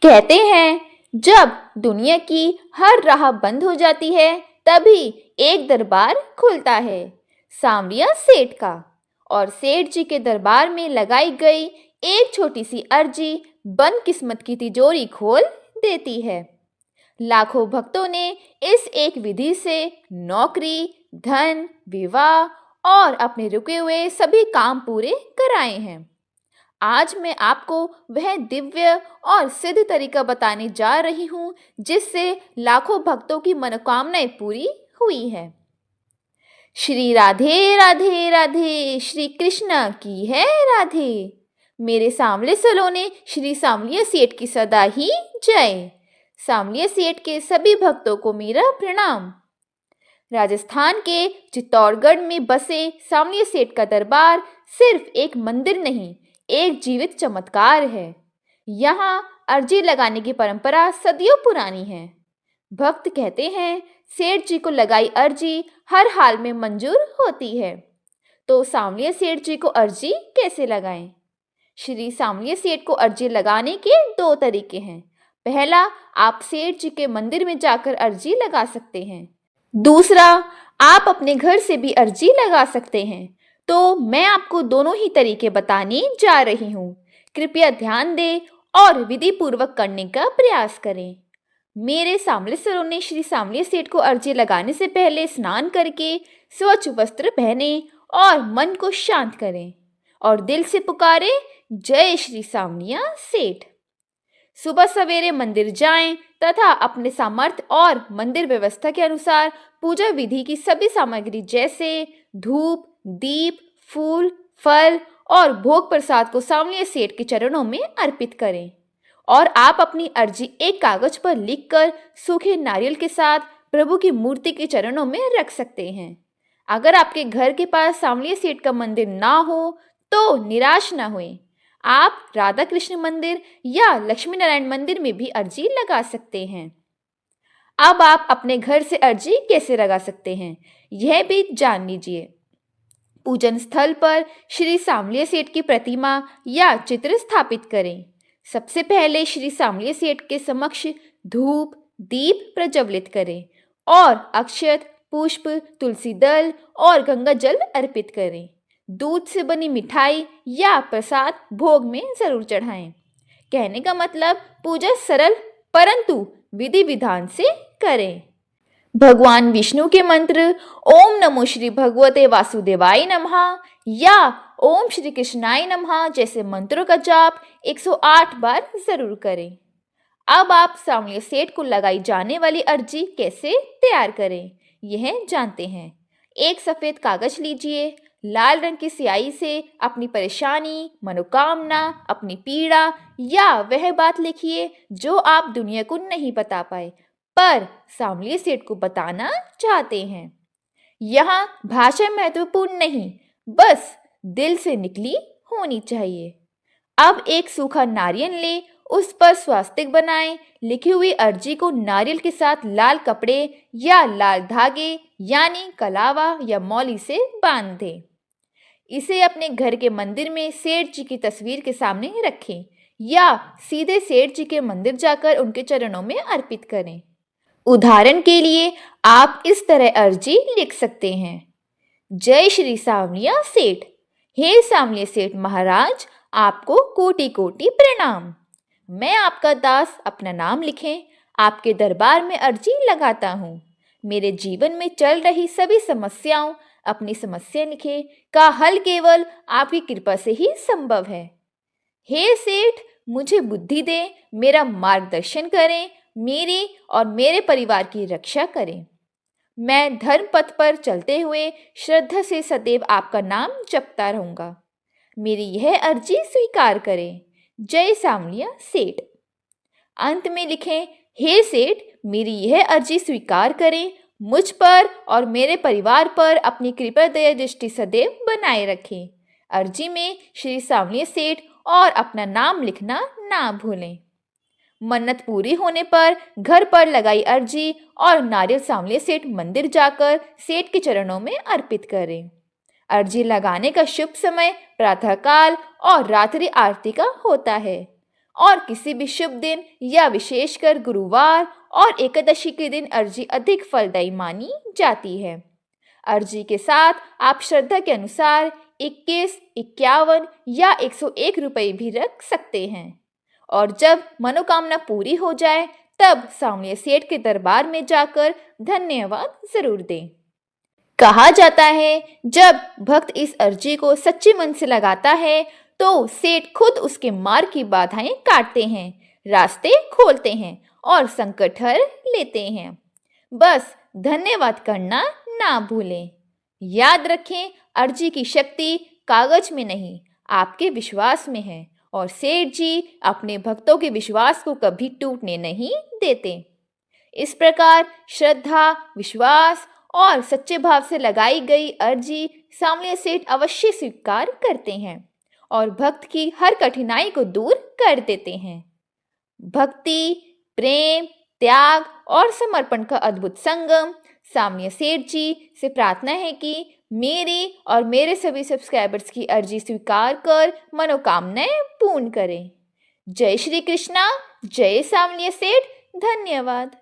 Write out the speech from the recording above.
कहते हैं जब दुनिया की हर राह बंद हो जाती है तभी एक दरबार खुलता है, सांवरिया सेठ का। और सेठ जी के दरबार में लगाई गई एक छोटी सी अर्जी बंद किस्मत की तिजोरी खोल देती है। लाखों भक्तों ने इस एक विधि से नौकरी, धन, विवाह और अपने रुके हुए सभी काम पूरे कराए हैं। आज मैं आपको वह दिव्य और सिद्ध तरीका बताने जा रही हूँ जिससे लाखों भक्तों की मनोकामनाएं पूरी हुई है। श्री राधे राधे राधे, श्री कृष्ण की है राधे। मेरे सांवले सलोने श्री सांवलिया सेठ की सदा ही जय। सांवलिया सेठ के सभी भक्तों को मेरा प्रणाम। राजस्थान के चित्तौड़गढ़ में बसे सांवलिया सेठ का दरबार सिर्फ एक मंदिर नहीं, एक जीवित चमत्कार है। यहाँ अर्जी लगाने की परंपरा सदियों पुरानी है। भक्त कहते हैं सेठ जी को लगाई अर्जी हर हाल में मंजूर होती है। तो सांवलिया सेठ जी को अर्जी कैसे लगाएं? श्री सांवलिया सेठ को अर्जी लगाने के दो तरीके हैं। पहला, आप सेठ जी के मंदिर में जाकर अर्जी लगा सकते हैं। दूसरा, आप अपने घर से भी अर्जी लगा सकते हैं। तो मैं आपको दोनों ही तरीके बताने जा रही हूँ। कृपया ध्यान दें और विधि पूर्वक करने का प्रयास करें। मेरे सांवले सलोने श्री सांवलिया सेठ को अर्जी लगाने से पहले स्नान करके स्वच्छ वस्त्र पहने और मन को शांत करें और दिल से पुकारे, जय श्री सांवलिया सेठ। सुबह सवेरे मंदिर जाएं तथा अपने सामर्थ्य और मंदिर व्यवस्था के अनुसार पूजा विधि की सभी सामग्री जैसे धूप, दीप, फूल, फल और भोग प्रसाद को सांवलिया सेठ के चरणों में अर्पित करें। और आप अपनी अर्जी एक कागज पर लिखकर सूखे नारियल के साथ प्रभु की मूर्ति के चरणों में रख सकते हैं। अगर आपके घर के पास सांवलिया सेठ का मंदिर ना हो तो निराश ना हुए, आप राधा कृष्ण मंदिर या लक्ष्मी नारायण मंदिर में भी अर्जी लगा सकते हैं। अब आप अपने घर से अर्जी कैसे लगा सकते हैं यह भी जान लीजिए। पूजन स्थल पर श्री सांवलिया सेठ की प्रतिमा या चित्र स्थापित करें। सबसे पहले श्री सांवलिया सेठ के समक्ष धूप, दीप प्रज्वलित करें और अक्षत, पुष्प, तुलसी दल और गंगा जल अर्पित करें। दूध से बनी मिठाई या प्रसाद भोग में जरूर चढ़ाएं। कहने का मतलब पूजा सरल परंतु विधि विधान से करें। भगवान विष्णु के मंत्र ओम नमो श्री भगवते वासुदेवाय नमः या ओम श्री कृष्णाय नमः जैसे मंत्रों का जाप 108 बार जरूर करें। अब आप सांवलिया सेठ को लगाई जाने वाली अर्जी कैसे तैयार करें यह जानते हैं। एक सफेद कागज लीजिए, लाल रंग की स्याही से अपनी परेशानी, मनोकामना, अपनी पीड़ा या वह बात लिखिए जो आप दुनिया को नहीं बता पाए पर सांवलिया सेठ को बताना चाहते हैं। यहाँ भाषा महत्वपूर्ण नहीं, बस दिल से निकली होनी चाहिए। अब एक सूखा नारियल ले, उस पर स्वास्तिक बनाएं। लिखी हुई अर्जी को नारियल के साथ लाल कपड़े या लाल धागे यानी कलावा या मौली से बांध दें। इसे अपने घर के मंदिर में सेठ जी की तस्वीर के सामने रखें या सीधे सेठ जी के मंदिर जाकर उनके चरणों में अर्पित करें। उदाहरण के लिए आप इस तरह अर्जी लिख सकते हैं। जय श्री सांवलिया सेठ। हे सांवलिया सेठ महाराज, आपको कोटि कोटि प्रणाम। मैं आपका दास, अपना नाम लिखें। आपके दरबार में अर्जी लगाता हूँ। मेरे जीवन में चल रही सभी समस्याओं, अपनी समस्या लिखे का हल केवल आपकी कृपा से ही संभव है। हे सेठ, मुझे बुद्धि दें, मेरा मार्गदर्शन करें, मेरे और मेरे परिवार की रक्षा करें। मैं धर्म पथ पर चलते हुए श्रद्धा से सदैव आपका नाम जपता रहूंगा। मेरी यह अर्जी स्वीकार करें। जय सांवलिया सेठ। अंत में लिखें, हे सेठ, मेरी यह अर्जी स्वीकार करें। मुझ पर और मेरे परिवार पर अपनी कृपा दया दृष्टि सदैव बनाए रखें। अर्जी में श्री सांवलिया सेठ और अपना नाम लिखना ना भूलें। मन्नत पूरी होने पर घर पर लगाई अर्जी और नारियल सांवलिया सेठ मंदिर जाकर सेठ के चरणों में अर्पित करें। अर्जी लगाने का शुभ समय प्रातःकाल और रात्रि आरती का होता है और किसी भी शुभ दिन या विशेषकर गुरुवार और एकादशी के दिन अर्जी अधिक फलदायी मानी जाती है। अर्जी के साथ आप श्रद्धा के अनुसार 21, 51 या 101 रुपये भी रख सकते हैं। और जब मनोकामना पूरी हो जाए तब सांवलिया सेठ के दरबार में जाकर धन्यवाद जरूर दें। कहा जाता है जब भक्त इस अर्जी को सच्चे मन से लगाता है तो सेठ खुद उसके मार्ग की बाधाएं काटते हैं, रास्ते खोलते हैं और संकट हर लेते हैं। बस धन्यवाद करना ना भूलें। याद रखें, अर्जी की शक्ति कागज में नहीं, आपके विश्वास में है और सेठ जी अपने भक्तों के विश्वास को कभी टूटने नहीं देते। इस प्रकार श्रद्धा, विश्वास और सच्चे भाव से लगाई गई अर्जी सांवलिया सेठ अवश्य स्वीकार करते हैं और भक्त की हर कठिनाई को दूर कर देते हैं। भक्ति, प्रेम, त्याग और समर्पण का अद्भुत संगम सांवलिया सेठ जी से प्रार्थना है कि मेरी और मेरे सभी सब्सक्राइबर्स की अर्जी स्वीकार कर मनोकामनाएं पूर्ण करें। जय श्री कृष्णा, जय सांवलिया सेठ, धन्यवाद।